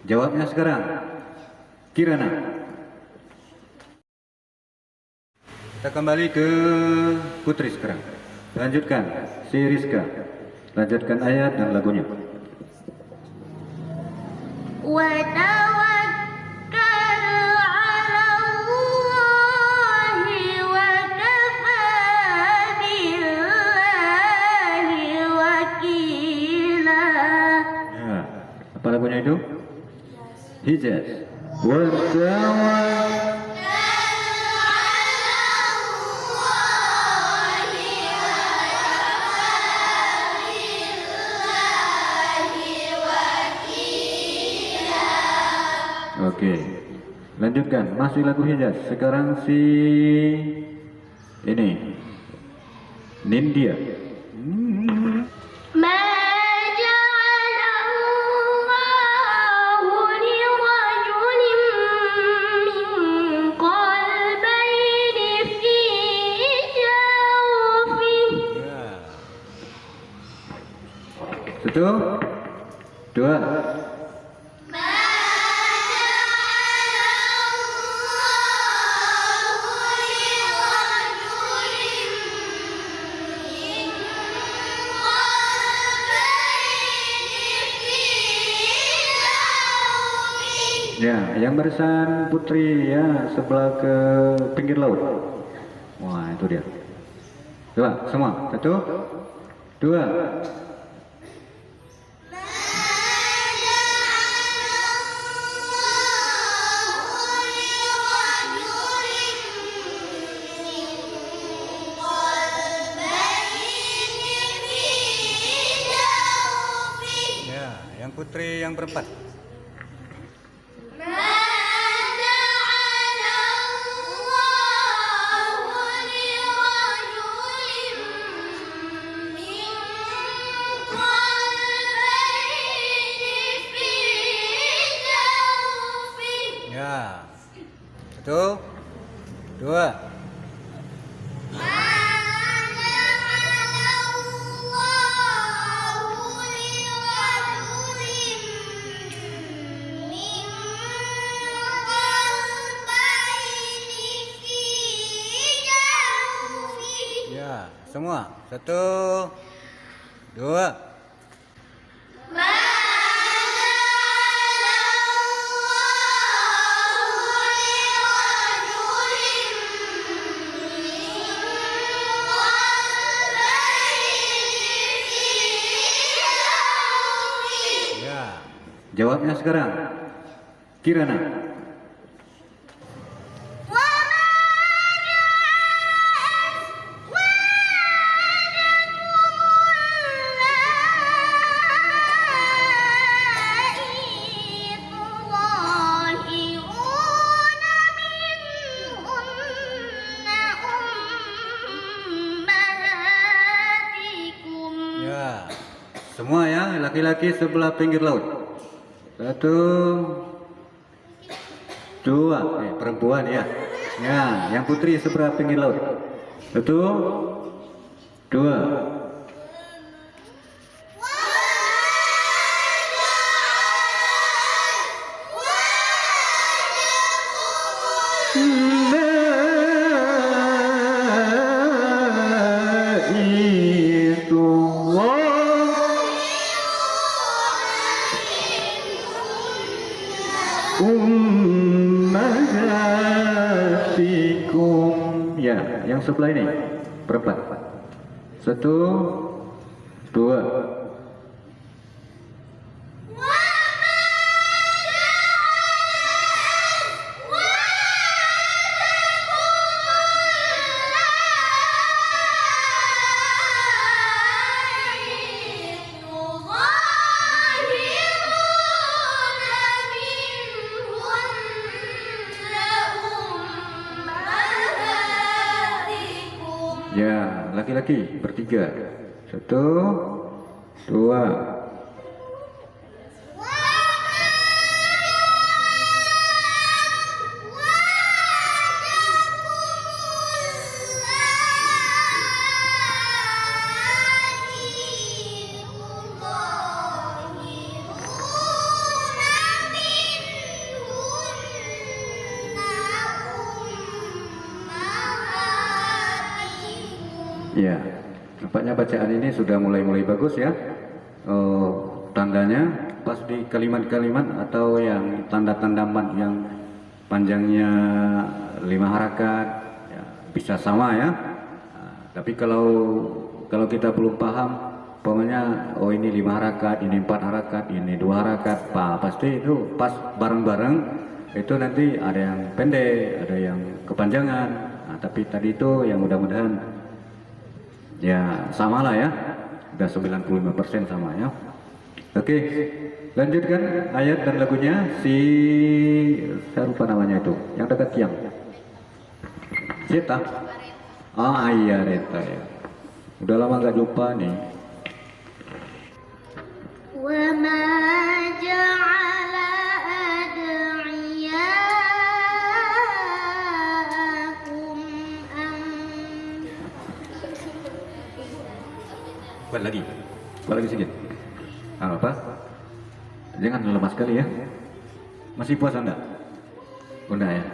Jawabnya sekarang. Kirana. Kita kembali ke Putri sekarang. Lanjutkan si Rizka. Lanjutkan ayat dan lagunya. Ya, apa lagunya itu? Hijaz. Oke, lanjutkan. Masih lagu Hijaz. Sekarang si ini Nindya. Satu, dua. Ya, yang barisan Putri ya sebelah ke pinggir laut. Wah, itu dia. Coba semua. Satu, dua. Ya, yang Putri yang berempat. Ya, satu, dua. Ya, semua. Satu, dua. Jawabnya sekarang. Kirana. Ya, semua ya, laki-laki sebelah pinggir laut. Satu, dua, perempuan ya. Ya, yang Putri sebelah pinggir laut. Satu, dua. Ummahatikum. Ya, yang sebelah ini berempat. Satu, dua. Ya, laki-laki bertiga. Satu, dua. Ya, nampaknya bacaan ini sudah mulai bagus ya. Tandanya pas di kalimat-kalimat atau yang tanda-tanda mat yang panjangnya 5 harakat ya, bisa sama ya. Tapi kalau kita belum paham, pokoknya oh ini 5 harakat, ini 4 harakat, ini 2 harakat, pasti itu pas bareng-bareng itu nanti ada yang pendek, ada yang kepanjangan. Nah, tapi tadi itu yang mudah-mudahan ya sama lah ya, udah 95% sama ya. Oke, lanjutkan ayat dan lagunya. Saya lupa namanya itu, yang dekat tiang. Cita. Ah iya Reta ya. Udah lama nggak jumpa nih. وما جعل أدعياءكم Buat lagi sedikit. Apa? Jangan lemas sekali ya. Masih puasa enggak? Udah ya.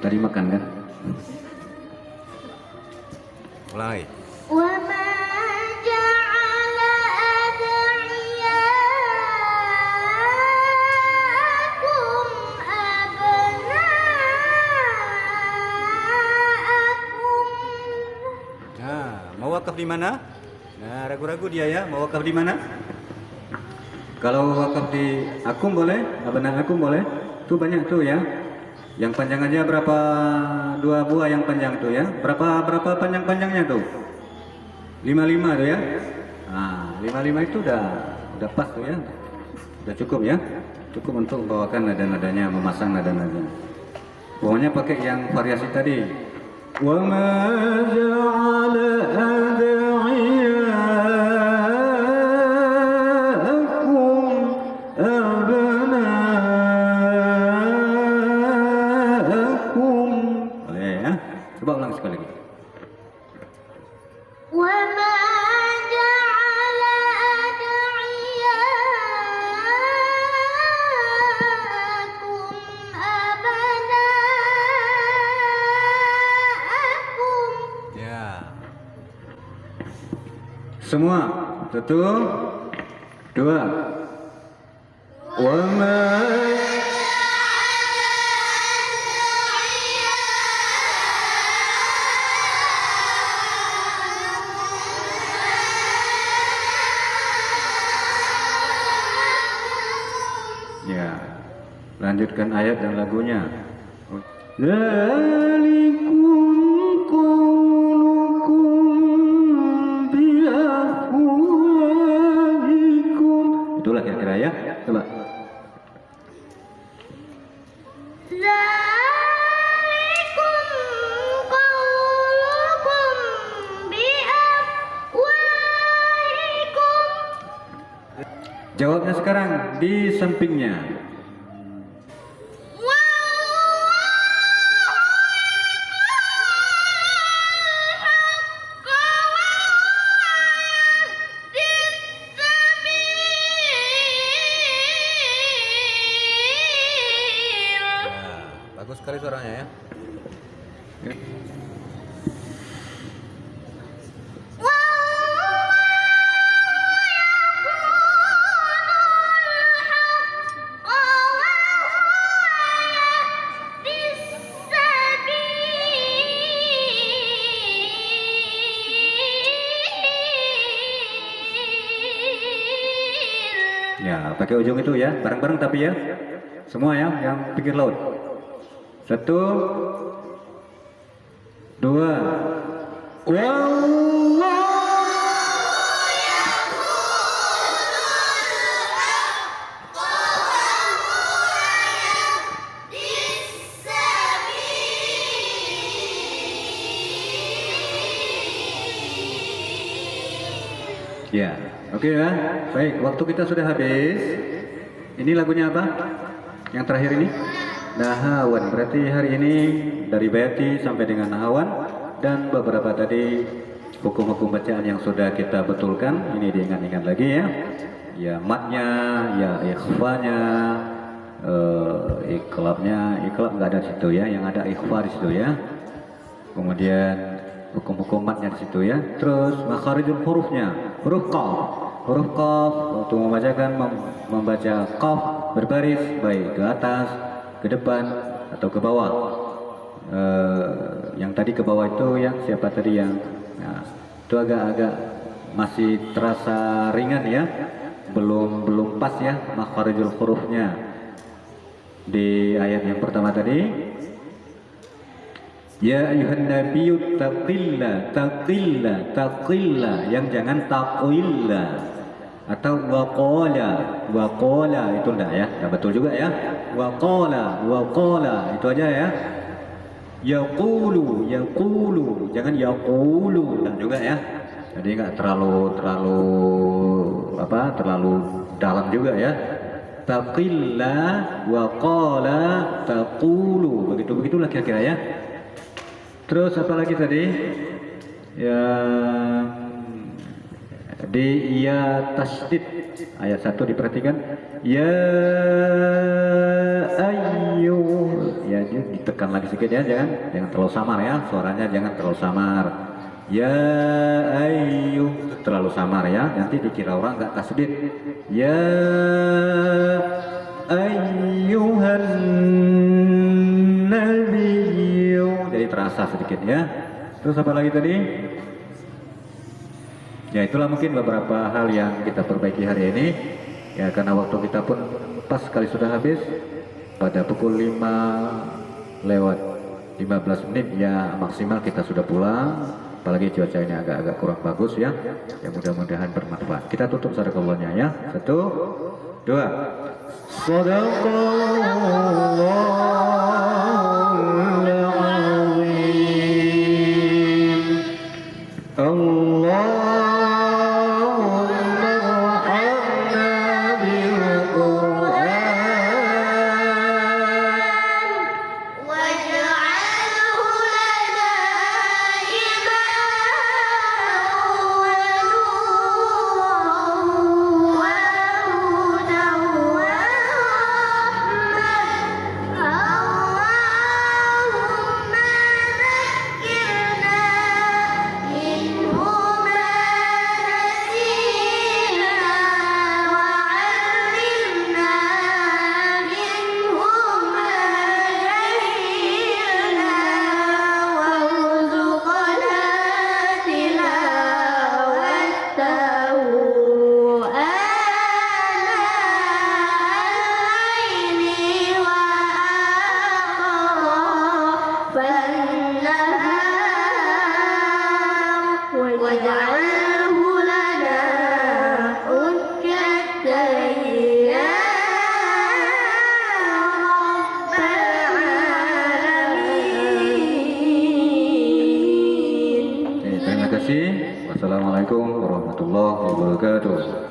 Tadi makan kan? Mulai. وما جعل أدعياءكم أبناءكم. Nah, mau wakaf di mana? Nah, ragu-ragu dia ya, mau wakaf di mana? Kalau wakaf di akum boleh, abang akum boleh. Tuh banyak tuh ya. Yang panjang aja berapa? 2 buah yang panjang tuh ya. Berapa panjang-panjangnya tuh? 55 tuh ya. Nah, 55 itu udah pas tuh ya. Udah cukup ya. Cukup untuk membawakan nada-nadanya, memasang nada-nadanya. Pokoknya pakai yang variasi tadi. Wa ma ja'ala ad'iyaakum abna'akum. Boleh ya? Coba ulang sekali lagi. وما جعل أدعياءكم أبناءكم. Ya. Semua. 1, 2. Wa ma Ya, lanjutkan ayat dan lagunya. Dzalikum qaulukum biafwahikum. Itulah kira-kira ya. Coba. ذلكم قولكم بأفواهكم. Jawabnya sekarang di sampingnya. Bagus sekali suaranya ya. Ya, pakai ujung itu ya, bareng-bareng tapi ya. Semua ya, yang pinggir laut. 1, 2. Wallah. Ya, oke ya. Baik, waktu kita sudah habis. Ini lagunya apa? Yang terakhir ini? Nahawan. Berarti hari ini dari Bayati sampai dengan Nahawan dan beberapa tadi hukum-hukum bacaan yang sudah kita betulkan. Ini diingat-ingat lagi ya. Ya matnya, ya ikhfanya, iklabnya, iklab nggak ada di situ ya. Yang ada ikhfa di situ ya. Kemudian hukum-hukum matnya di situ ya. Terus makharijul hurufnya, huruf qaf. Huruf qaf waktu membacakan membaca qaf berbaris baik ke atas, ke depan atau ke bawah. Yang tadi ke bawah itu yang siapa tadi yang nah, itu agak-agak masih terasa ringan ya. Belum pas ya makharijul hurufnya. Di ayat yang pertama tadi, ya ayuhan nabiyyu taqilla, taqilla, taqilla, yang jangan taqilla atau waqala itu enggak ya, enggak betul juga ya. Waqala itu aja ya. Yaqulu, jangan yaqulu enggak juga ya. Jadi enggak terlalu dalam juga ya. Taqilla wa qala taqulu, begitulah kira-kira ya. Terus apa lagi tadi yang di ya tasdid ayat 1 diperhatikan, ya ayyuh, ya ditekan lagi sedikit ya, jangan terlalu samar ya, suaranya jangan terlalu samar. Ya ayyuh terlalu samar ya, nanti dikira orang nggak tasdid. Ya ayyuhan nabiyyu, jadi terasa sedikit ya. Terus apa lagi tadi? Ya itulah mungkin beberapa hal yang kita perbaiki hari ini ya, karena waktu kita pun pas sekali sudah habis pada pukul 5:15 ya, maksimal kita sudah pulang. Apalagi cuaca ini agak-agak kurang bagus ya. Ya mudah-mudahan bermanfaat. Kita tutup sadaqallahnya ya. 1, 2. Sadaqallahul azim. Allahumma arhamna bil Qur'an waj'alhu lana imaman wa nuran wa hudan wa rahmah. Allahumma dhakkirna minhu ma nasina wa 'allimna minhu ma jahilna warzuqna tilawatahu ana al-laili wa atrafan nahar waj'alhu lana hujjatan ya rabbal alamin. Terima kasih. Wassalamualaikum warahmatullahi wabarakatuh.